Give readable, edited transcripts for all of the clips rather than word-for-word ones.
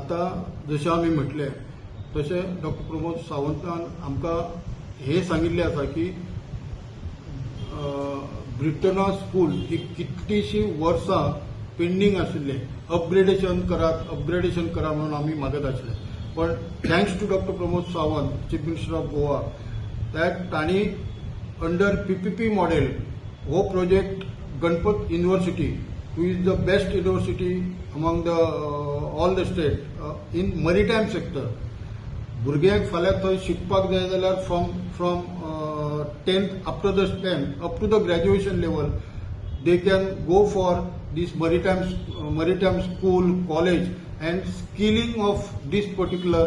आता जशें आमी म्हटले तशें डॉक्टर प्रमोद सावंतान आमकां हे सांगिल्लें आसा की ब्रिटना स्कूल ही कितलीशीं वर्सां पेंडिंग आशिल्ले, अपग्रेडेशन करा म्हणून आमी मागत आशिल्ले. पण thanks to doctor Pramod Sawant, chief minister of Goa, that तांणी अंडर PPP मॉडेल हो project Ganpat university, who is the best university among the all the state in maritime sector. भुरग्यांक फाल्यां थंय शिकपाक जाय जाल्यार from 10th up to the 10th up to the graduation level they can go for this maritime school, college, and skilling of this particular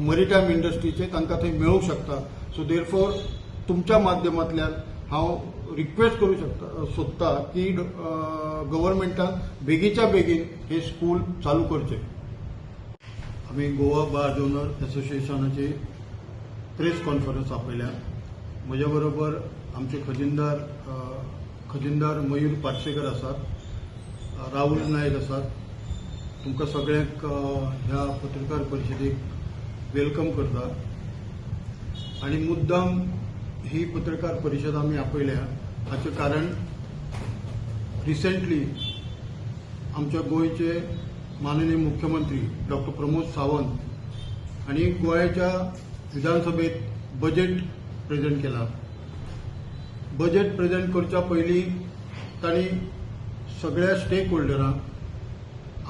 maritime industry चे तांकां थंय मेळूंक शकता. सो देरफॉर तुमच्या माध्यमांतल्यान हांव रिक्वेस्ट करू सोदता की गव्हर्नमेंटान बेगीच्या बेगीन हे स्कूल चालू करचे. आमी गोवा बार ओनर एसोसिएशनाची प्रेस कॉन्फरन्स आपयल्या. म्हज्या बरोबर आमचे खजिनदार मयूर पाटसेकर आसात, राहुल नायक आसात. तुमकां सगळ्यांक ह्या पत्रकार परिशदेक वेलकम करता. आणि मुद्दाम ही पत्रकार परिशद आमी आपयल्या हाचें कारण रिसेंटली आमच्या गोंयचे माननीय मुख्यमंत्री डॉक्टर प्रमोद सावंत हांणी गोंयच्या विधानसभेत बजेट प्रेझेंट केला. बजेट प्रेझेंट करच्या पयलीं तांणी सगळ्या स्टेक होल्डरांक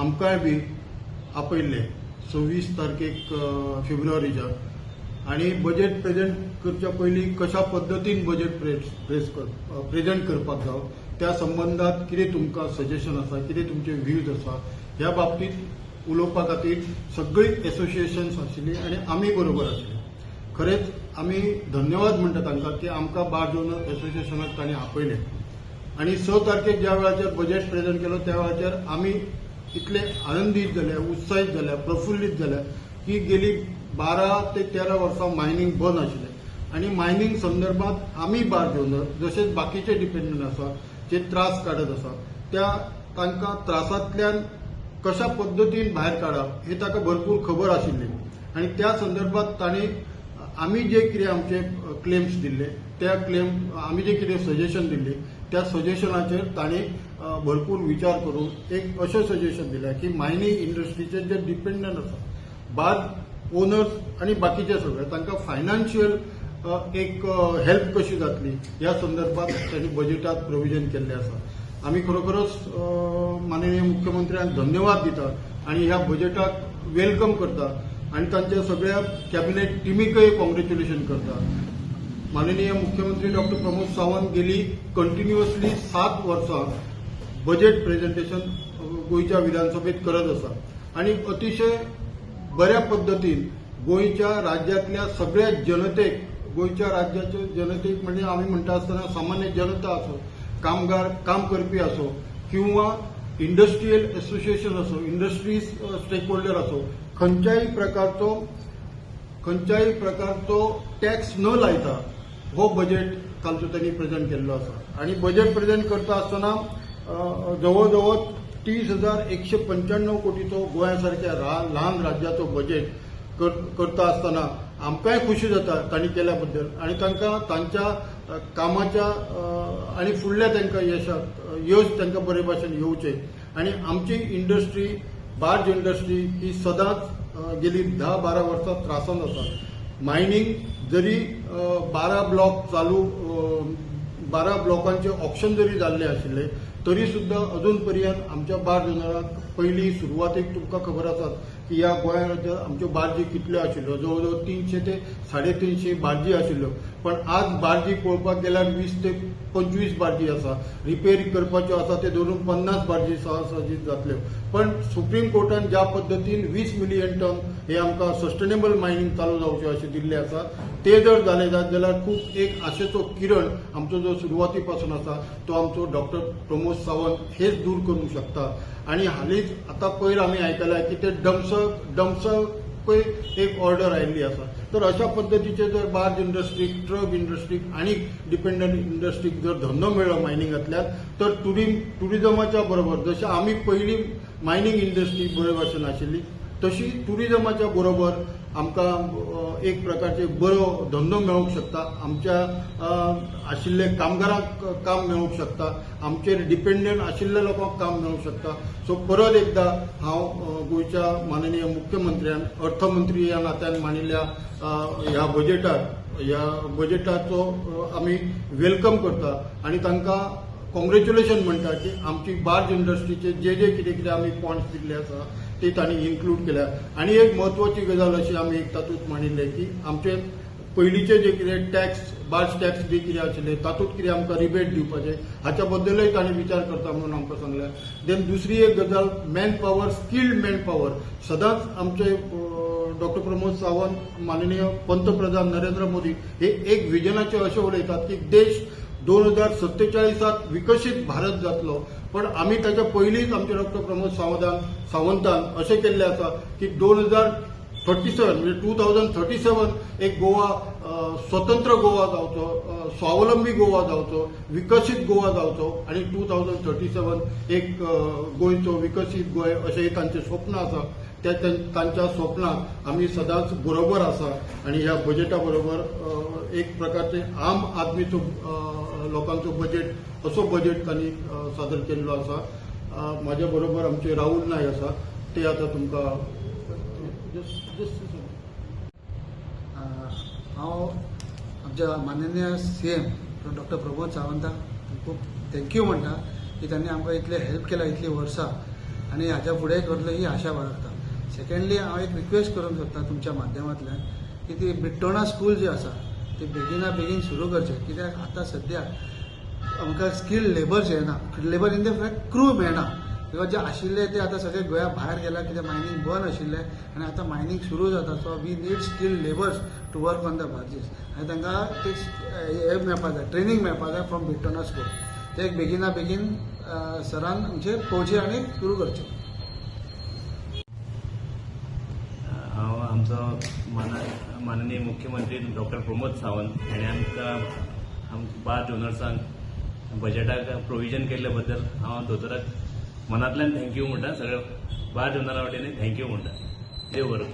आमकांय बी आपयल्ले 26 तारखेक फेब्रुवारीच्या. आणि बजेट प्रेझेंट करच्या पयलीं कशा पद्दतीन बजेट प्रेझेंट करपाक जाय त्या संबंधात कितें तुमकां सजेशन आसा, कितें तुमचे व्ह्यूज आसा, ह्या बाबतींत उलोवपा खातीर सगळी एसोसिएशन्स आशिल्लीं आणि आमी बरोबर आशिल्ले. खरेंच आमी धन्यवाद म्हणटा तांकां की आमकां बार ओनर एसोसिएशनाक तांणी आपयलें. आणि 6 तारखेक ज्या वेळाचेर बजेट प्रेझेंट केलो त्या वेळाचेर आमी इतले आनंदीत जाले, उत्साहीत जाले, प्रफुल्लीत जाले की गेली 12 ते 13 वर्सां मायनिंग बंद आशिल्लें. आणि मायनिंग संदर्भात आमी बार ओनर जशेंच बाकीचे डिपेंडंट आसा जे त्रास काडत आसा त्या तांकां त्रासांतल्यान कशा पद्दतीन भायर काडप हे ताका भरपूर खबर आशिल्ली. आणि त्या संदर्भात तांणी आमी जे कितें आमचे क्लेम्स दिल्ले त्या आमी जे कितें सजेशन दिल्ली त्या सजेशनाचेर तांणी भरपूर विचार करून एक अशें सजेशन दिलें की मायनिंग इंडस्ट्रीचे जे डिपेंडंट आसा बार ओनर्स आणि बाकीचे सगळे तांकां फायनान्शियल एक हेल्प कशी जातली ह्या संदर्भात त्यांनी बजेटात प्रोविजन केल्लें आसा. आमी खरोखरच माननीय मुख्यमंत्र्यांक धन्यवाद दिता आणि ह्या बजेटाक वेलकम करता आणि तांच्या सगळ्या कॅबिनेट टिमीकय कॉंग्रॅच्युलेशन करता. माननीय मुख्यमंत्री डॉक्टर प्रमोद सावंत गेली कंटिन्युअसली 7 वर्सां बजेट प्रेझेंटेशन गोंयच्या विधानसभेत करत आसा आणि अतिशय बऱ्या पद्दतीन गोंयच्या राज्यातल्या सगळ्या जनतेक, गोंयच्या राज्याच्या जनतेक म्हणजे आमी म्हणटा आसतना सामान्य जनता असो, कामगार, काम करपी असो किंवा इंडस्ट्रियल एसोसिएशन असो, इंडस्ट्रीज स्टेक होल्डर असो, खंयच्याय प्रकारचो टॅक्स न लायता हो बजेट कालचो त्यांनी प्रेझेंट केल्लो आसा. आणि बजेट प्रेझेंट करता आसतना जवळ जवळ 30,195 कोटीचो गोंयासारख्या ल्हान राज्याचो बजेट करता आसतना आमकांय खुशी जाता तांणी केल्या बद्दल आणि तांकां तांच्या कामाच्या आणि फुडल्या तांकां यश तांकां बरे भाशेन येवचें. आणि आमची इंडस्ट्री, बार्ज इंडस्ट्री ही सदांच गेली 10-12 वर्सां त्रासान आसा. मायनिंग जरी 12 ब्लॉकांचे ऑप्शन जरी जाल्ले आशिल्ले तरी सुद्धा अजून पर्यंत आमच्या बार्ज ओनरांक पयलीं सुरवातेक तुमकां खबर आसा की ह्या गोंया राज्यांत आमच्यो बार्जी कितल्यो आशिल्ल्यो, जवळ जवळ 300 ते 350 बार्जी आशिल्ल्यो. पण आज बार्जी पळोवपाक गेल्यार 20 ते 25 बार्जी आसा. रिपेर करपाच्यो आसा ते धरून 50 बार्जी सहजी जातल्यो. पण सुप्रीम कोर्टान ज्या पद्दतीन 20 मिलियन टन हे आमकां सस्टेनेबल मायनिंग चालू जावचें अशें दिल्लें आसा ते जर जालें जाल्यार खूब एक आशेचो किरण आमचो जो सुरवाती पासून आसा तो आमचो डॉक्टर प्रमोद सावंत हेच दूर करूंक शकता. आणि हालींच आतां पयर आमी आयकलां की ते डम्सक एक ऑर्डर आयिल्ली आसा. तर अशा पद्धतीचे जर बार्ज इंडस्ट्रीक, ट्रक इंडस्ट्रीक आणि डिपेंडंट इंडस्ट्रीक जर धंदो मेळ्ळो मायनिंगांतल्यान तर टुरिजमाच्या बरोबर जशें आमी पयलीं मायनिंग इंडस्ट्री बरे भाशेन आशिल्ली तशी टुरिजमाच्या बरोबर आमकां एक प्रकारचे बरो धंदो मेळूंक शकता, आमच्या आशिल्ले कामगारांक काम मेळूंक शकता, आमचेर डिपेंडंट आशिल्ल्या लोकांक काम मेळूंक शकता. सो परत एकदा हांव गोंयच्या माननीय मुख्यमंत्र्यान अर्थमंत्री ह्या नात्यान मांडिल्ल्या ह्या बजेटाचो आमी वेलकम करता आणि तांकां कॉंग्रॅच्युलेशन म्हणटा की आमची बार्ज इंडस्ट्रीचे जे कितें आमी पॉयंट्स दिल्ले आसा ते तांणी इन्क्लूड केल्या. आणि एक म्हत्वाची गजाल अशी आमी तातूंत मांडिल्ले की आमचे पयलींचे जे कितें टॅक्स, बार्ज टॅक्स बी कितें आशिल्ले तातूंत कितें आमकां रिबेट दिवपाचें हाच्या बद्दलूय तांणी विचार करता म्हणून आमकां सांगल्या. देन दुसरी एक गजाल man power, skilled man power. सदांच आमचे डॉक्टर प्रमोद सावंत, माननीय पंतप्रधान नरेंद्र मोदी हे एक विजनाचे अशें उलयतात की देश 2047 विकसीत भारत जातलो. पण आमी ताच्या पयलींच आमचे डॉक्टर प्रमोद सावंतान अशें केल्लें आसा की 2037 म्हणजे 2037 एक गोवा स्वतंत्र गोवा जावचो, स्वावलंबी गोवा जावचो, विकसीत गोवा जावचो आणि 2037 एक गोंयचो विकसीत गोंय अशें तांचें स्वप्न आसा. त्या तांच्या स्वप्नाक आमी सदांच बरोबर आसा आणि ह्या बजेटा बरोबर एक प्रकारचे आम आदमीचो लोकांचो बजेट असो बजेट तांणी सादर केल्लो आसा. म्हाज्या बरोबर आमचे राहुल नायक आसा, ते आतां तुमकां हांव आमच्या माननीय सीएम डॉक्टर प्रमोद सावंताक खूब थँक्यू म्हणटा की त्यांनी आमकां इतले हेल्प केला इतली वर्सां आणि हाच्या फुडें करतलो ही आशा बाळगता. सेकंडली हांव एक रिक्वेस्ट करूंक सोदता तुमच्या माध्यमांतल्यान की ती बिट्टोणा स्कूल जी आसा ती बेगिना बेगीन सुरू करचें, कित्याक आतां सद्याक आमकां स्किल्ड लेबर येना, labour in the fact crew मेळना. बिकॉज जे आशिल्ले ते आतां सगळे गोंया भायर गेला कित्याक मायनींग बंद आशिल्लें आनी आतां मायनींग सुरू जाता. So we need skilled labours to work on the barges आनी तांकां ते हे मेळपाक जाय, ट्रेनींग मेळपाक जाय फ्रॉम बिट्टोणा स्कूल. ते एक बेगिना बेगीन सरान आमचे पळोवचें आनी सुरू करचें. हांव आमचो माननीय मुख्यमंत्री डॉक्टर प्रमोद सावंत हाणें आमकां बार्ज ओनर्सांक बजेटाक प्रोविजन केल्ले बद्दल हांव दोतोराक मनांतल्यान थँक्यू म्हणटा. सगळ्या बार्ज ओनरा वटेन थँक्यू म्हणटा. देव बरों.